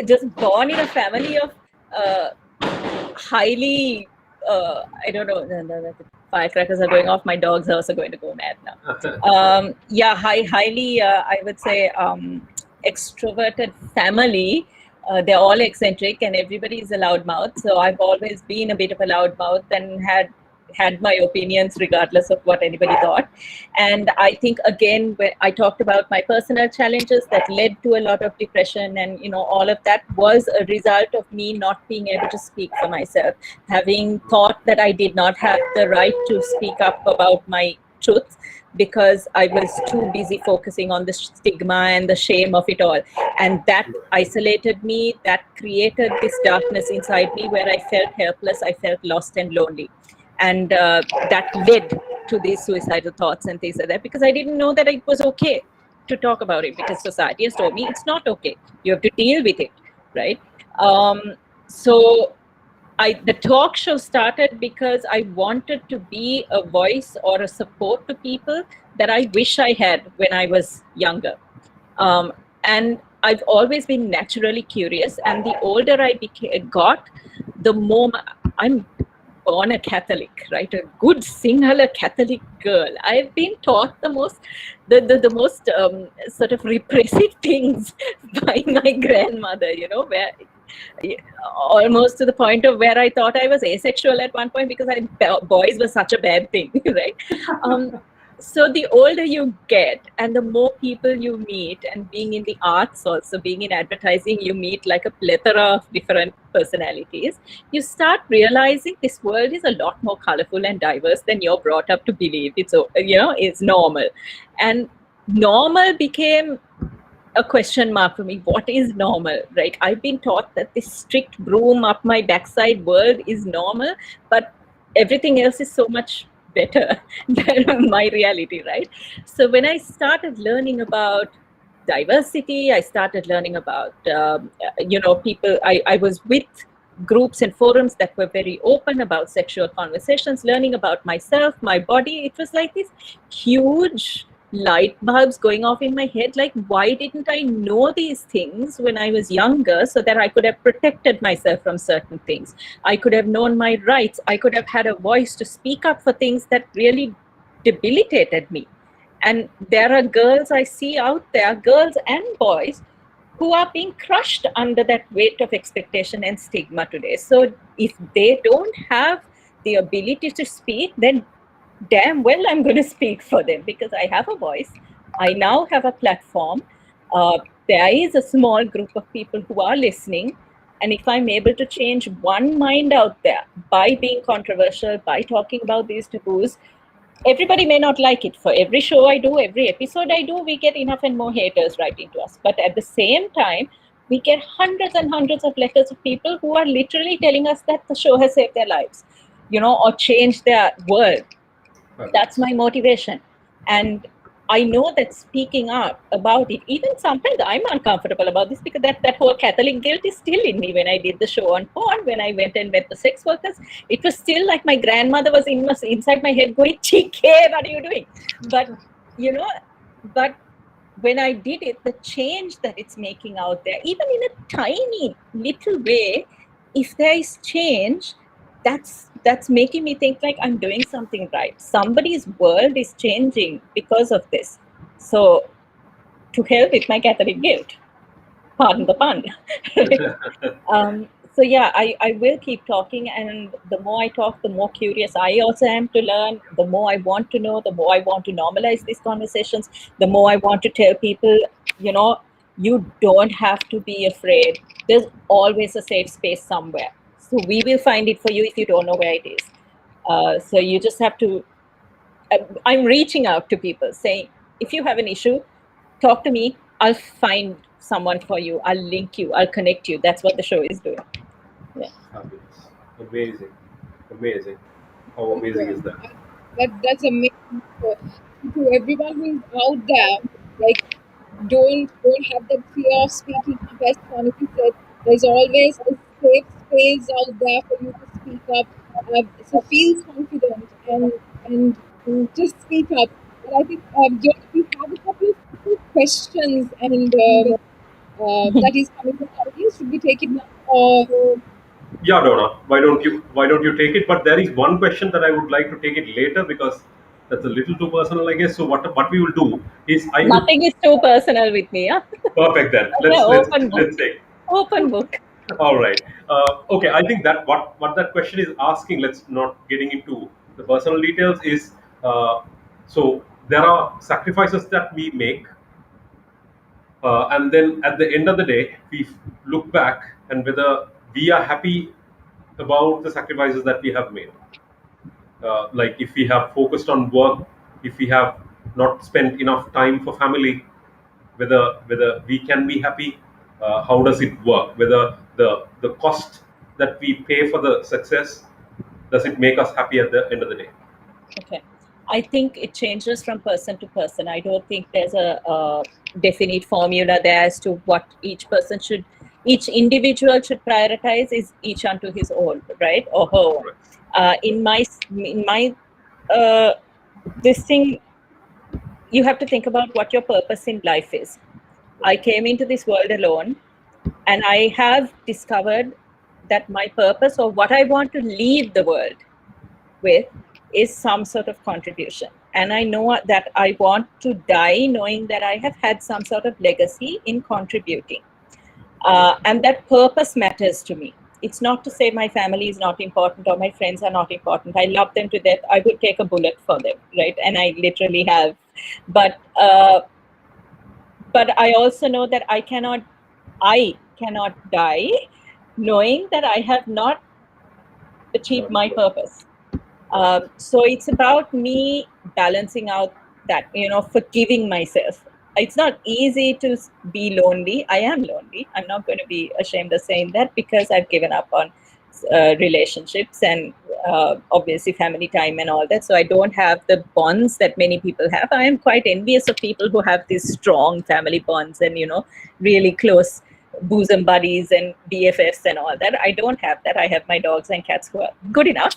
just born in a family of uh, highly I don't know, the firecrackers are going off, my dogs are also going to go mad now. Yeah, highly I would say extroverted family. They're all eccentric and everybody is a loudmouth, so I've always been a bit of a loudmouth and had my opinions regardless of what anybody thought. And I think, again, when I talked about my personal challenges that led to a lot of depression, and all of that was a result of me not being able to speak for myself, having thought that I did not have the right to speak up about my truth because I was too busy focusing on the stigma and the shame of it all. And that isolated me, that created this darkness inside me where I felt helpless, I felt lost and lonely. And that led to these suicidal thoughts and things like that, because I didn't know that it was okay to talk about it, because society has told me it's not okay. You have to deal with it, right? So the talk show started because I wanted to be a voice or a support to people that I wish I had when I was younger. And I've always been naturally curious, and the older I got, the more I'm born a Catholic, right? A good singular Catholic girl. I've been taught the most sort of repressive things by my grandmother. Where almost to the point of where I thought I was asexual at one point because boys were such a bad thing, right? So the older you get and the more people you meet, and being in the arts, also being in advertising, you meet like a plethora of different personalities. You start realizing this world is a lot more colorful and diverse than you're brought up to believe. It's normal. And normal became a question mark for me. What is normal, right? I've been taught that this strict broom up my backside world is normal, but everything else is so much better than my reality, right? So when I started learning about diversity, I started learning about people. I was with groups and forums that were very open about sexual conversations, learning about myself, my body. It was like this huge light bulbs going off in my head, like, why didn't I know these things when I was younger, so that I could have protected myself from certain things? I could have known my rights. I could have had a voice to speak up for things that really debilitated me. And there are girls I see out there, girls and boys, who are being crushed under that weight of expectation and stigma today. So if they don't have the ability to speak, then damn well I'm going to speak for them, because I have a voice. I now have a platform. There is a small group of people who are listening. And if I'm able to change one mind out there by being controversial, by talking about these taboos, everybody may not like it. For every show I do, every episode I do, we get enough and more haters writing to us. But at the same time, we get hundreds and hundreds of letters of people who are literally telling us that the show has saved their lives, or changed their world. That's Fabulous. my motivation. And I know that speaking up about it, even sometimes I'm uncomfortable about this, because that whole Catholic guilt is still in me. When I did the show on porn, when I went and met the sex workers, it was still like my grandmother was inside my head going, "Chike, what are you doing?" But, you know, but when I did it, the change that it's making out there, even in a tiny little way, if there is change, that's making me think like I'm doing something right. Somebody's world is changing because of this. So to hell with my Catholic guilt. Pardon the pun. Right? So yeah, I will keep talking, and the more I talk, the more curious I also am to learn. The more I want to know, the more I want to normalize these conversations. The more I want to tell people, you don't have to be afraid. There's always a safe space somewhere. So we will find it for you if you don't know where it is. So you just have to. I'm reaching out to people saying, if you have an issue, talk to me. I'll find someone for you. I'll link you. I'll connect you. That's what the show is doing. Yeah. Fabulous. Amazing. Amazing. How amazing Yeah, is that? that's amazing. So, to everyone who is out there, like, don't have that fear of speaking up. As Shanuki said, there's always a safe space out there for you to speak up. So feel confident and just speak up. But I think we have a couple of questions, and that is coming from Chinese. Should we take it now? Or Yeah, Donna, why don't you take it? But there is one question that I would like to take it later because that's a little too personal, I guess. So what we will do is I would Nothing is too personal with me. Yeah? perfect then. Okay, Let's let's open book. let's take. Open book. All right. Okay. I think that what that question is asking. Let's not getting into the personal details. Is so there are sacrifices that we make, and then at the end of the day, we look back and whether we are happy about the sacrifices that we have made. Like if we have focused on work, if we have not spent enough time for family, whether we can be happy, how does it work, whether the cost that we pay for the success, does it make us happy at the end of the day? Okay. I think it changes from person to person. I don't think there's a definite formula there as to what each individual should prioritize is each unto his own, right? Or her own. Right. In my uh, this thing, you have to think about what your purpose in life is. I came into this world alone, and I have discovered that my purpose or what I want to leave the world with is some sort of contribution. And I know that I want to die knowing that I have had some sort of legacy in contributing. And that purpose matters to me. It's not to say my family is not important or my friends are not important. I love them to death. I would take a bullet for them, right? And I literally have. But but I also know that I cannot die knowing that I have not achieved my purpose. So it's about me balancing out that, forgiving myself. It's not easy to be lonely. I am lonely. I'm not going to be ashamed of saying that because I've given up on relationships and obviously family time and all that. So I don't have the bonds that many people have. I am quite envious of people who have these strong family bonds and, really close bosom buddies and BFFs and all that. I don't have that. I have my dogs and cats who are good enough.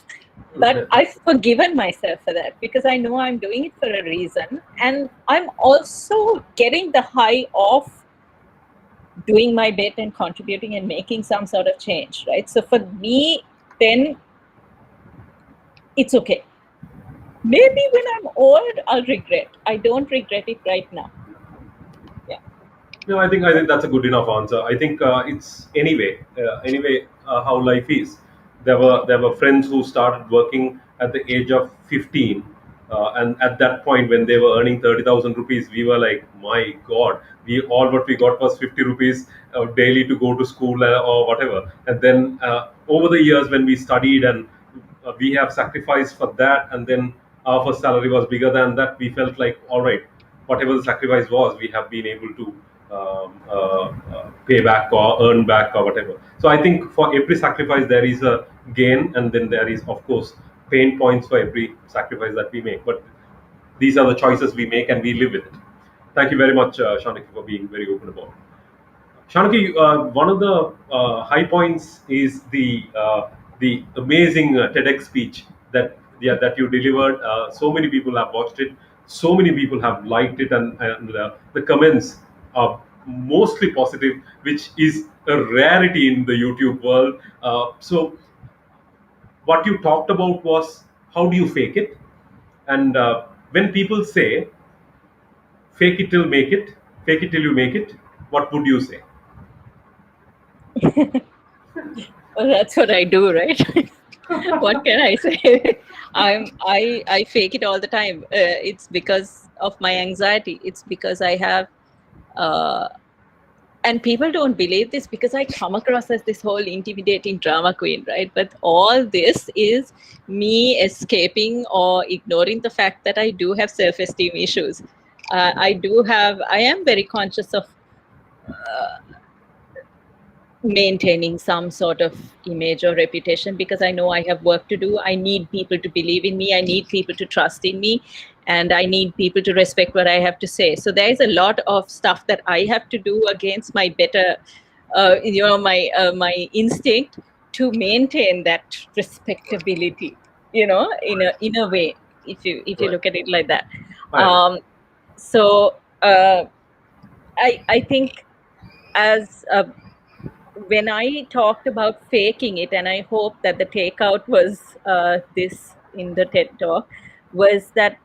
But I've forgiven myself for that because I know I'm doing it for a reason. And I'm also getting the high of doing my bit and contributing and making some sort of change, right? So for me, then it's okay. Maybe when I'm old, I'll regret. I don't regret it right now. Yeah. No, I think that's a good enough answer. I think it's anyway how life is. There were friends who started working at the age of 15, and at that point when they were earning 30,000 rupees, we were like, my God, we all what we got was 50 rupees daily to go to school or whatever. And then over the years when we studied and we have sacrificed for that, and then our first salary was bigger than that, we felt like, all right, whatever the sacrifice was, we have been able to pay back or earn back or whatever. So I think for every sacrifice there is a gain, and then there is of course pain points for every sacrifice that we make. But these are the choices we make, and we live with it. Thank you very much, Shaniki, for being very open about it. Shanaki, one of the high points is the amazing TEDx speech that you delivered. So many people have watched it. So many people have liked it, and the comments are mostly positive, which is a rarity in the YouTube world. So what you talked about was how do you fake it, and when people say fake it till make it, fake it till you make it, what would you say? Well, that's what I do, right? What can I say? I fake it all the time. It's because of my anxiety. It's because I have uh, and people don't believe this because I come across as this whole intimidating drama queen, right? But all this is me escaping or ignoring the fact that I do have self-esteem issues. I am very conscious of maintaining some sort of image or reputation because I know I have work to do. I need people to believe in me. I need people to trust in me. And I need people to respect what I have to say. So there is a lot of stuff that I have to do against my better, my instinct to maintain that respectability. Right. In a way, if you Right. look at it like that. I understand. Um, so I think as when I talked about faking it, and I hope that the takeout was this in the TED talk, was that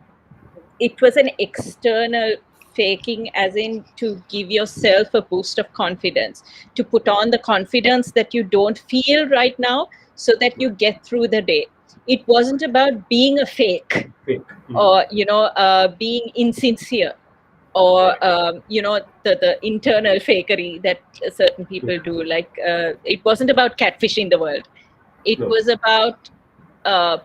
it was an external faking, as in to give yourself a boost of confidence, to put on the confidence that you don't feel right now so that you get through the day. It wasn't about being a fake Fake. or being insincere or Right. the internal fakery that certain people do. Like it wasn't about catfishing the world. It No. was about uh,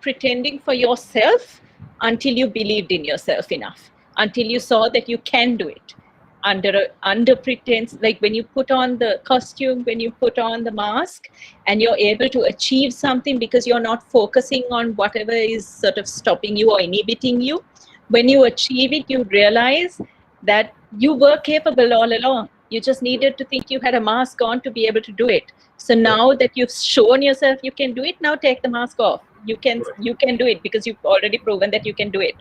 pretending for yourself until you believed in yourself enough, until you saw that you can do it under pretense. Like when you put on the costume, when you put on the mask, and you're able to achieve something because you're not focusing on whatever is sort of stopping you or inhibiting you. When you achieve it, you realize that you were capable all along. You just needed to think you had a mask on to be able to do it. So Right. now that you've shown yourself you can do it, now take the mask off. You can Right. do it because you've already proven that you can do it.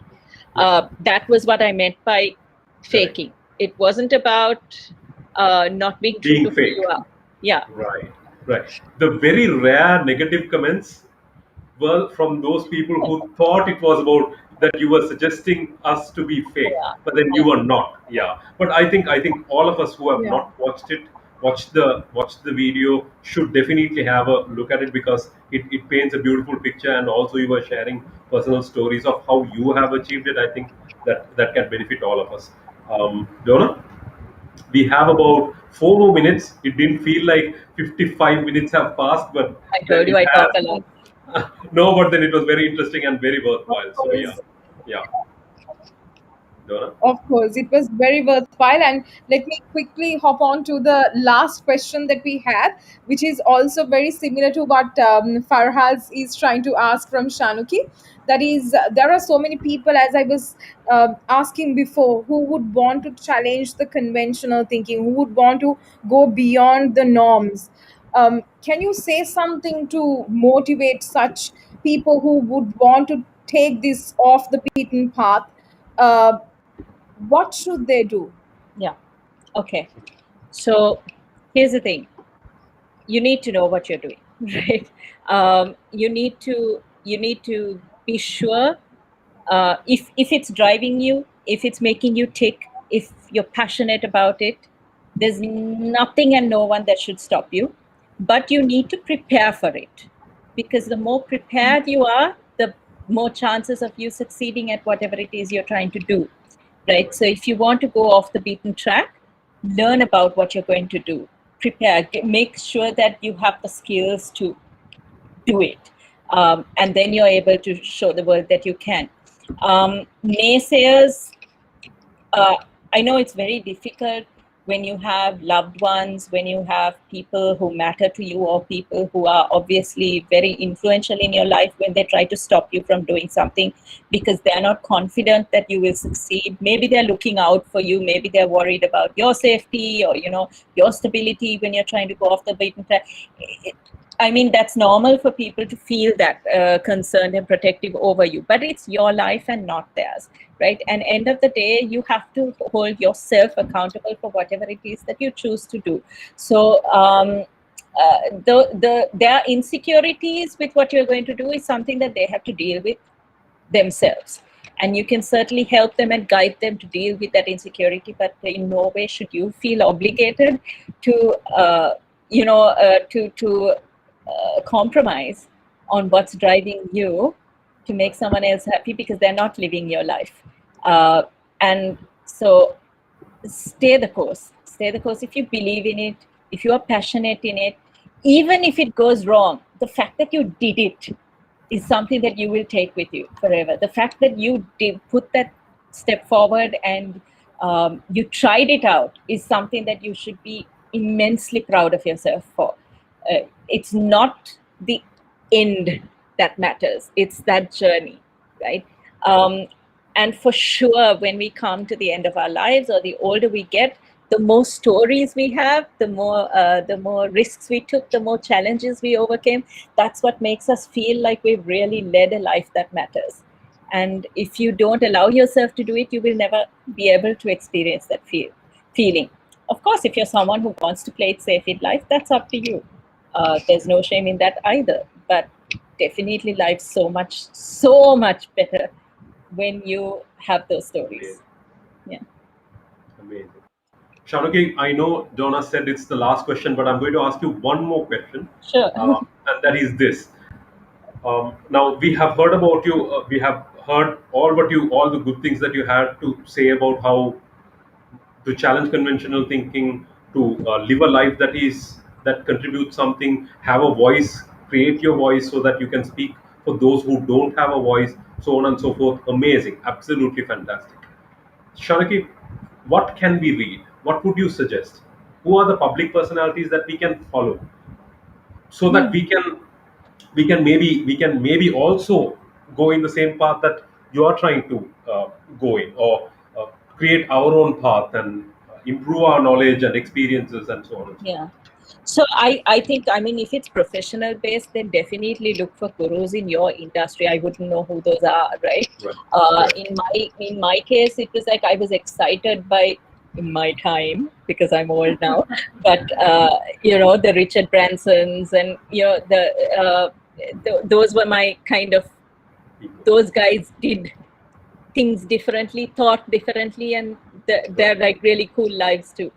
Yeah. That was what I meant by Correct. faking. It wasn't about not being true Being to who fake. you are. Yeah, Right. Right. The very rare negative comments were from those people who thought it was about that you were suggesting us to be fake, yeah, but then you yeah, were not. Yeah. But I think all of us who have Yeah. not watched it, watch the video, should definitely have a look at it, because it paints a beautiful picture, and also you were sharing personal stories of how you have achieved it. I think that can benefit all of us. Donna, we have about 4 more minutes. It didn't feel like 55 minutes have passed, but I then told you it I talk a lot. has. No, but then it was very interesting and very Of worthwhile. So yeah, course. yeah, Donna. Of course, it was very worthwhile. And let me quickly hop on to the last question that we had, which is also very similar to what Farhaz is trying to ask from Shanuki. That is, there are so many people, as I was asking before, who would want to challenge the conventional thinking, who would want to go beyond the norms. Can you say something to motivate such people who would want to take this off the beaten path? Uh, what should they do? Yeah. Okay. So here's the thing. You need to know what you're doing, right? You need to be sure if it's driving you, if it's making you tick, if you're passionate about it. There's nothing and no one that should stop you, but you need to prepare for it, because the more prepared you are, the more chances of you succeeding at whatever it is you're trying to do, right? So if you want to go off the beaten track, learn about what you're going to do, prepare, make sure that you have the skills to do it, and then you're able to show the world that you can. Naysayers, uh, I know it's very difficult when you have loved ones, when you have people who matter to you, or people who are obviously very influential in your life, when they try to stop you from doing something because they're not confident that you will succeed. Maybe they're looking out for you, maybe they're worried about your safety or your stability when you're trying to go off the beaten track. I mean, that's normal for people to feel that concerned and protective over you, but it's your life and not theirs, right? And end of the day, you have to hold yourself accountable for whatever it is that you choose to do. So their insecurities with what you're going to do is something that they have to deal with themselves, and you can certainly help them and guide them to deal with that insecurity, but in no way should you feel obligated to compromise on what's driving you to make someone else happy, because they're not living your life. And so stay the course. Stay the course if you believe in it, if you are passionate in it. Even if it goes wrong, the fact that you did it is something that you will take with you forever. The fact that you did put that step forward and you tried it out is something that you should be immensely proud of yourself for. It's not the end that matters, it's that journey, right? Um, and for sure, when we come to the end of our lives or the older we get, the more stories we have, the more risks we took, the more challenges we overcame. That's what makes us feel like we've really led a life that matters. And if you don't allow yourself to do it, you will never be able to experience that feel. feeling. Of course, if you're someone who wants to play it safe in life, that's up to you. There's no shame in that either. But definitely, life's so much better when you have those stories. Amazing. Yeah. Amazing. Shanuki, I know Donna said it's the last question, but I'm going to ask you one more question, Sure. and that is this. Now we have heard about you. We have heard all the good things that you had to say about how to challenge conventional thinking, to live a life that contributes something, have a voice, create your voice so that you can speak for those who don't have a voice, so on and so forth. Amazing, absolutely fantastic. Shanaki, what can we read? What would you suggest? Who are the public personalities that we can follow so that Hmm. we can maybe also go in the same path that you are trying to go in, or create our own path and improve our knowledge and experiences and so on and so Yeah. So I think, I mean, if it's professional based, then definitely look for gurus in your industry. I wouldn't know who those are, right? forth. Right. In my case, it was like I was excited by, in my time, because I'm old now, but the Richard Bransons, and those were my kind of, those guys did things differently, thought differently, and they're like really cool lives too.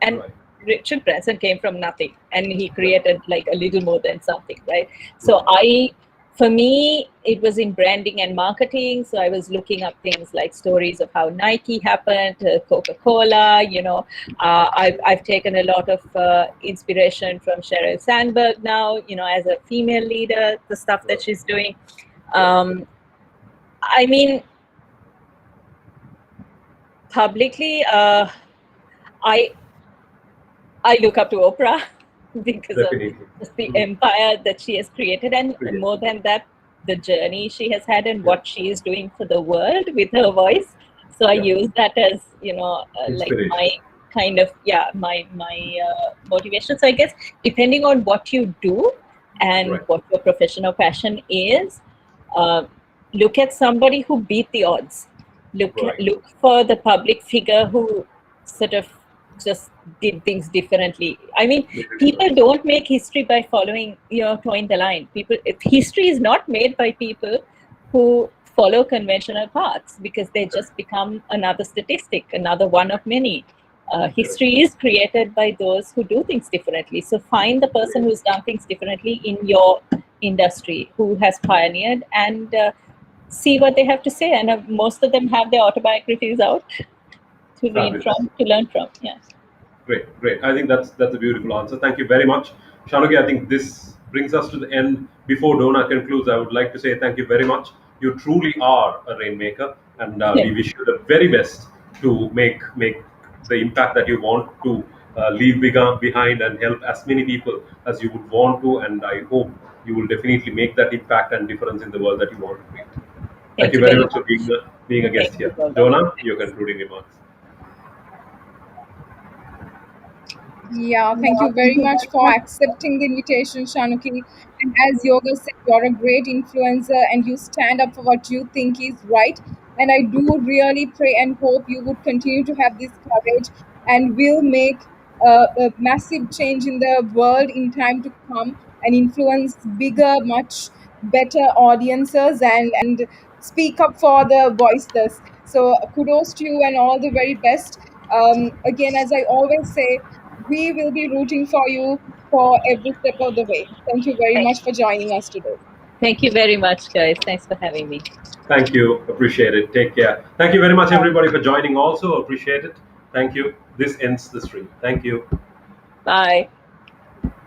And Right. Richard Branson came from nothing, and he created like a little more than something, right? So Right. for me, it was in branding and marketing. So I was looking up things like stories of how Nike happened, Coca-Cola. I've taken a lot of inspiration from Sheryl Sandberg now. As a female leader, the stuff that Right. she's doing. Right. Um, I mean, publicly, I I look up to Oprah because of Definitely. just the Mhm. empire that she has created, and Brilliant. more than that, the journey she has had and Yeah. what she is doing for the world with her voice. So I Yeah. use that as like Inspiration. my kind of, my motivation. So I guess depending on what you do and Right. what your profession or passion is, uh, look at somebody who beat the odds. Right. Look for the public figure who sort of just did things differently. I mean, Make a people difference. don't make history by following, towing the line. History is not made by people who follow conventional paths, because they Correct. just become another statistic, another one of many. Correct. History is created by those who do things differently. So find the person Amazing. who's done things differently in your industry, who has pioneered, and see what they have to say. And most of them have their autobiographies out to read Fabulous. from, to learn from. Yeah. Great, great. I think that's a beautiful answer. Thank you very much, Shanuki. I think this brings us to the end. Before Donna concludes, I would like to say thank you very much. You truly are a rainmaker, and we wish you the very best to make the impact that you want to leave behind and help as many people as you would want to. And I hope you will definitely make that impact and difference in the world that you want to create. Thank Thank you you very very much for much. being a Thank guest you, here. Golda. Donna, your concluding remarks. Yeah, thank you very much for accepting the invitation, Shanuki. And as Yoga said, you're a great influencer and you stand up for what you think is right. And I do really pray and hope you would continue to have this courage and will make a massive change in the world in time to come and influence bigger, much better audiences and speak up for the voiceless. So kudos to you and all the very best. Again, as I always say, we will be rooting for you for every step of the way. Thank you very Thank, much for joining us today. thank you very much, guys. Thanks for having me. Thank you. Appreciate it. Take care. Thank you very much, everybody, for joining. Also, appreciate it. Thank you. This ends the stream. Thank you. Bye.